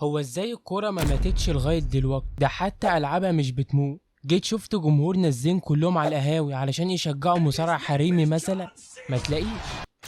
هو ازاي الكورة ما ماتتش لغاية دلوقتي؟ ده حتى ألعابها مش بتموت. جيت شفت جمهور نازلين كلهم على القهاوي علشان يشجعوا مصارع حريمي مثلا؟ ما تلاقيش.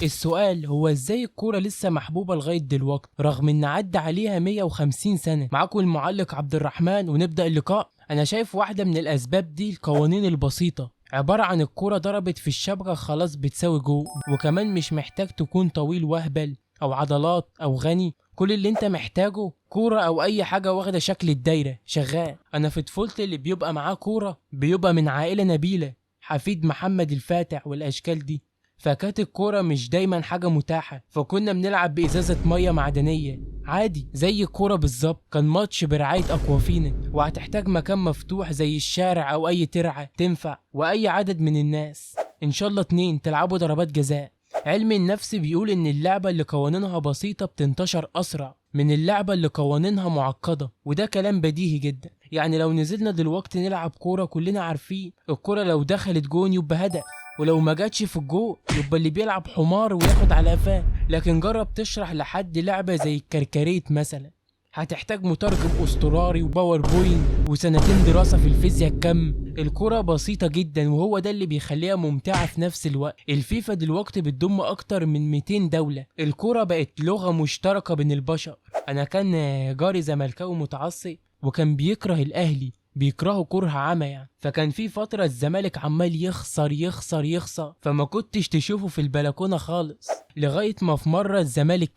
السؤال هو ازاي الكورة لسه محبوبة لغاية دلوقتي رغم ان عدى عليها 150 سنة؟ معاكم المعلق عبد الرحمن ونبدأ اللقاء. انا شايف واحدة من الاسباب دي القوانين البسيطة، عبارة عن الكورة ضربت في الشبكة خلاص بتساوي جول، وكمان مش محتاج تكون طويل وهبل او عضلات او غني. كل اللي انت محتاجه كورة او اي حاجة واخدة شكل الدايرة شغال. انا في طفولتي اللي بيبقى معاه كورة بيبقى من عائلة نبيلة، حفيد محمد الفاتح والاشكال دي، فكانت الكورة مش دايما حاجة متاحة، فكنا بنلعب بإزازة مية معدنية عادي زي الكورة بالظبط. كان ماتش برعاية أكوافينا، وهتحتاج مكان مفتوح زي الشارع أو أي ترعة تنفع، وأي عدد من الناس إن شاء الله 2 تلعبوا ضربات جزاء. علم النفس بيقول إن اللعبة اللي قوانينها بسيطة بتنتشر أسرع من اللعبة اللي قوانينها معقدة، وده كلام بديهي جدا. يعني لو نزلنا دلوقتي نلعب كورة كلنا عارفين الكورة لو دخلت جون يبقى هدف، ولو ما جاتش في الجو يبقى اللي بيلعب حمار وياخد على قفاه. لكن جرب تشرح لحد لعبة زي الكركريت مثلا، هتحتاج مترجم استراري وباوربوينت وسنتين دراسة في الفيزياء الكم. الكرة بسيطة جدا وهو ده اللي بيخليها ممتعة في نفس الوقت. الفيفا دلوقتي بتضم اكتر من 200 دولة. الكرة بقت لغة مشتركة بين البشر. انا كان جاري زملكاوي متعصب وكان بيكره الاهلي، بيكرهوا كره عمى يعني، فكان في فترة الزمالك عمال يخسر يخسر يخسر، فما كنتش تشوفه في البلكونة خالص، لغاية ما في مرة الزمالك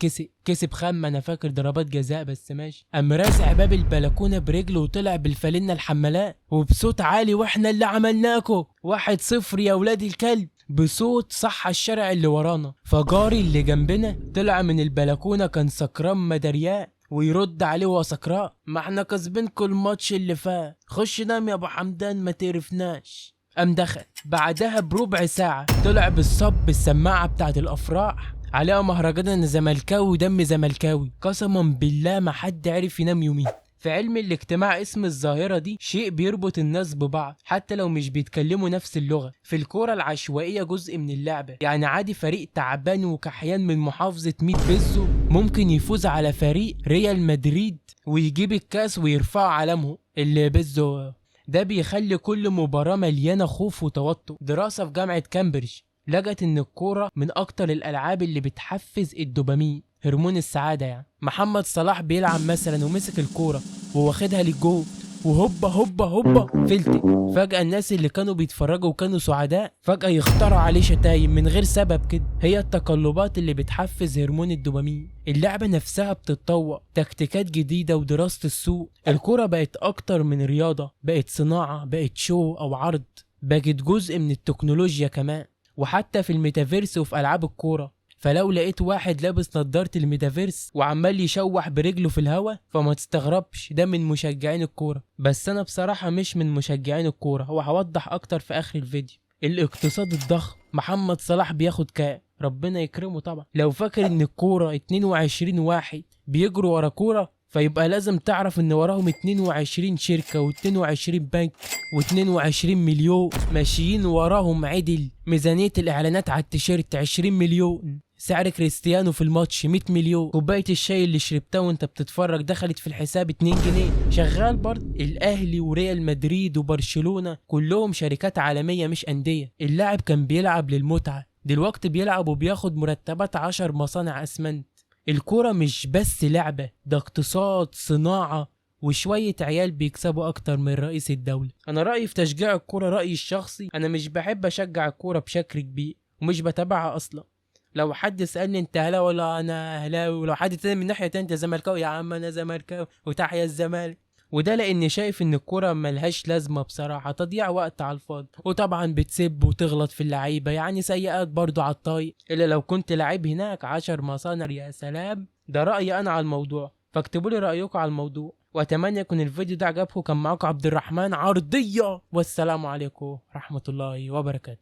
كسب خم، انا فاكر ضربات جزاء بس ماشي، قام رازع باب البلكونة برجله وطلع بالفالنة الحمالات وبصوت عالي: واحنا اللي عملناكو 1-0 يا ولاد الكلب، بصوت صح الشارع اللي ورانا. فجاري اللي جنبنا طلع من البلكونة كان سكران مدريان، ويرد عليه وهو سكران: ما احنا كسبين كل ماتش اللي فات، خش نام يا ابو حمدان ما تعرفناش. قام دخل بعدها بربع ساعة طلع بالصب السماعة بتاعت الافراح عليها مهرجان انا زملكاوي ودم زملكاوي. قسما بالله ما حد عرف ينام يومين. في علم الاجتماع اسم الظاهرة دي شيء بيربط الناس ببعض حتى لو مش بيتكلموا نفس اللغة. في الكورة العشوائية جزء من اللعبة، يعني عادي فريق تعبان وكحيان من محافظة 100 بيزو ممكن يفوز على فريق ريال مدريد ويجيب الكاس ويرفعوا علمه اللي بيزو. ده بيخلي كل مباراة مليانة خوف وتوتر. دراسة في جامعة كامبريدج لقت ان الكورة من اكتر الالعاب اللي بتحفز الدوبامين، هرمون السعادة يعني. محمد صلاح بيلعب مثلا ومسك الكورة وواخدها للجول وهوبا هوبا هوبا فلتت، فجأة الناس اللي كانوا بيتفرجوا وكانوا سعداء فجأة يخترعوا عليه شتايم من غير سبب كده. هي التقلبات اللي بتحفز هرمون الدوبامين. اللعبة نفسها بتتطور، تكتيكات جديدة ودراسة السوق. الكورة بقت أكتر من رياضة، بقت صناعة، بقت شو أو عرض، بقت جزء من التكنولوجيا كمان، وحتى في الميتافيرس وفي ألعاب الكورة. فلو لقيت واحد لابس نظارة الميتافيرس وعمال يشوح برجله في الهوا فما تستغربش، ده من مشجعين الكورة. بس انا بصراحة مش من مشجعين الكورة، وهوضح اكتر في اخر الفيديو. الاقتصاد الضخم، محمد صلاح بياخد كام؟ ربنا يكرمه طبعا. لو فاكر ان الكورة 22 واحد بيجروا ورا كورة، فيبقى لازم تعرف ان وراهم 22 شركة و22 بنك و22 مليون ماشيين وراهم عدل. ميزانية الاعلانات على التيشيرت 20 مليون، سعر كريستيانو في الماتش 100 مليون، كوبايه الشاي اللي شربتها وانت بتتفرج دخلت في الحساب 2 جنيه شغال برضه. الاهلي وريال مدريد وبرشلونه كلهم شركات عالميه مش انديه. اللاعب كان بيلعب للمتعه، دلوقتي بيلعب وبياخد مرتبات 10 مصانع اسمنت. الكوره مش بس لعبه، ده اقتصاد، صناعه، وشوية عيال بيكسبوا أكتر من رئيس الدولة. أنا رأيي في تشجيع الكورة رأيي الشخصي، أنا مش بحب أشجع الكورة بشكل كبير ومش بتابعها أصلا. لو حد سألني انت اهلاوي ولا انا اهلاوي، ولو حد تاني من ناحية انت زملكاوي، يا عم انا زملكاوي وتحيا الزمالك. وده لاني شايف ان الكرة ملهاش لازمة بصراحة، تضييع وقت على الفاضي، وطبعا بتسب وتغلط في اللعيبة، يعني سيئات برضو على الطايق، الا لو كنت لعيب هناك 10 مصانع يا سلام. ده رأيي انا على الموضوع، فاكتبوا لي رأيكم على الموضوع، واتمنى يكون الفيديو ده عجبكم. كان معاكم عبد الرحمن عرضية، والسلام عليكم ورحمة الله وبركاته.